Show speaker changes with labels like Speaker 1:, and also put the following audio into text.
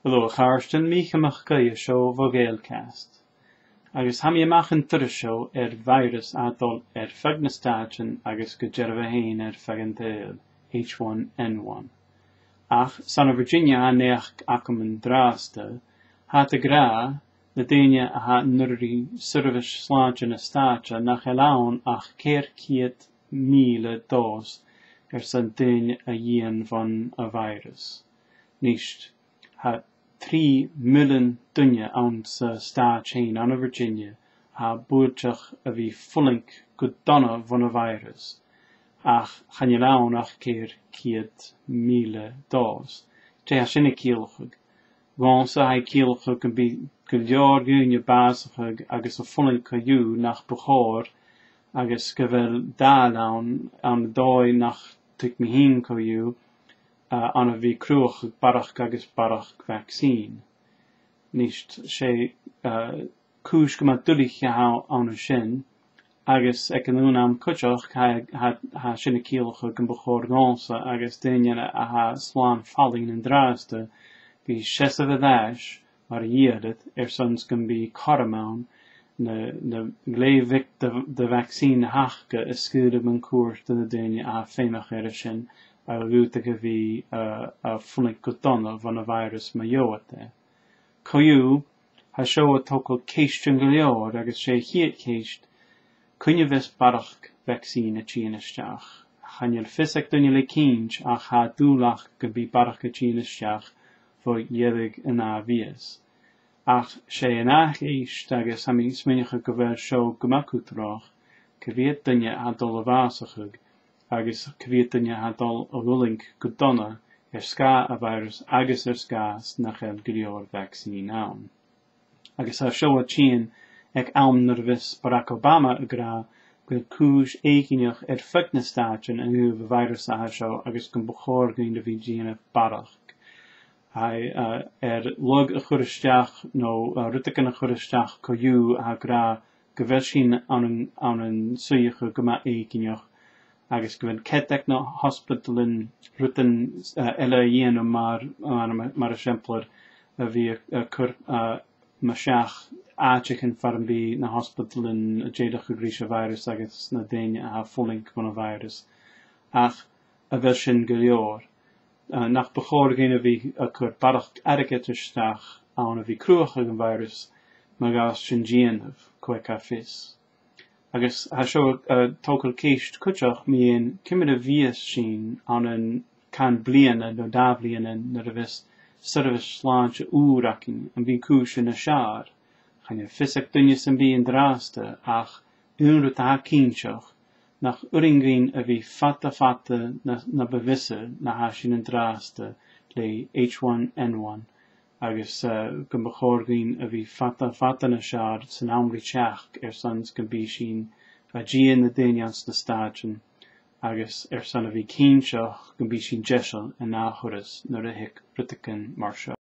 Speaker 1: Hello, Charston, Míchamach Gaia show vo Gaelcast. Agus ham yamach an tura show virus adol fegnastachin agus go Hain fegantail H1N1. Ach, son of Bhirginia neach acum dràsda, hat a gra, the dania hat nurri service slanchin a stacha nach elaun ach ciallachadh dos san dania a yen van a virus. Nicht hat 3 million dunne aan sa staat heen aan Virginia ha boertjach a wie fullink good donna van a virus. Ach, gaan je laun ach ciallachadh dos. Te ha sinne ciallachadh. Wan sa hai ciallachadh kan be guljar gun je basachadh agus a fullink a ju nach bechor agus gevel da laun aan doi nach tik me heen ko ju an a bhí cruach barach agus barach vaccine. Nicht sé cúis go ma dulich ha an a sin, agus ag an ún am cutach ha sinna ciallachadh gan bechor gása agus daine a ha slán falling an dràsda bhí sibhse a dais mar a dhéadad sons gan bí caramán na gléimhic de vaccine hachga is scuúda man cuairt na daine a féimach a sin a rúta go bhí a funnig go donna van a virus ma iomghaite. Coú ha seo a tócail céistún go leor agus sé chiad céist cunne bheits barach vaccine a tíanaisteach. Channeil fisach dunne le cíns ach ha dúlach go bhí barach a tíanaisteach fo dhéadh in a bhíos. Ach sé an ach éist agus ha mí sminnecha go bhfuil seo gomacútrach go bhíad dunne a dul a bhásachug agus cvíad dunne ha dul a bhullink go donna ska a virus agus skas nach go leor vaccine an. Agus ha seo a tían ag am nervis Barack Obama a gra go cúis éigeach fegnastachin an uv virus a seo agus gon bechor goin de Bhirginia barach. Hai lug a churisteach no rutakan a churisteach coú a gra go sin an suige goma éigeach agus go bhfuil céiteach na hospitalin rutan eile dhéanam mar a siemplar a bhí chur maseach áiteach farm bí na hospitalin a déadach go gríse virus agus na daine a fullink van a virus. Ach a bheith sin go leor. Nach bechor géine bhí a chur barach airgeisteach an a bhí cruach an virus mar gas sin díanamh cuaic a fis. Agus ha seo tócail céist cúteach míon cimid a bhíos sin an an can bliana nó dá bliana na a bheits service sláinte úracin an bhí cúis in a seár. Channe fisach dunne san bí an dràsda ach únrut a cínseach nach uringrin a bhí fata na bevisse na ha sin an dràsda le H1N1 agus gan bechorgrin a bhí fata na seár san amri teach sons gan bí sin a dían na daine ans na stachin agus san a bhí cínseach gan bí sin deisiil in náchuras nuair a hic britacan mar seo.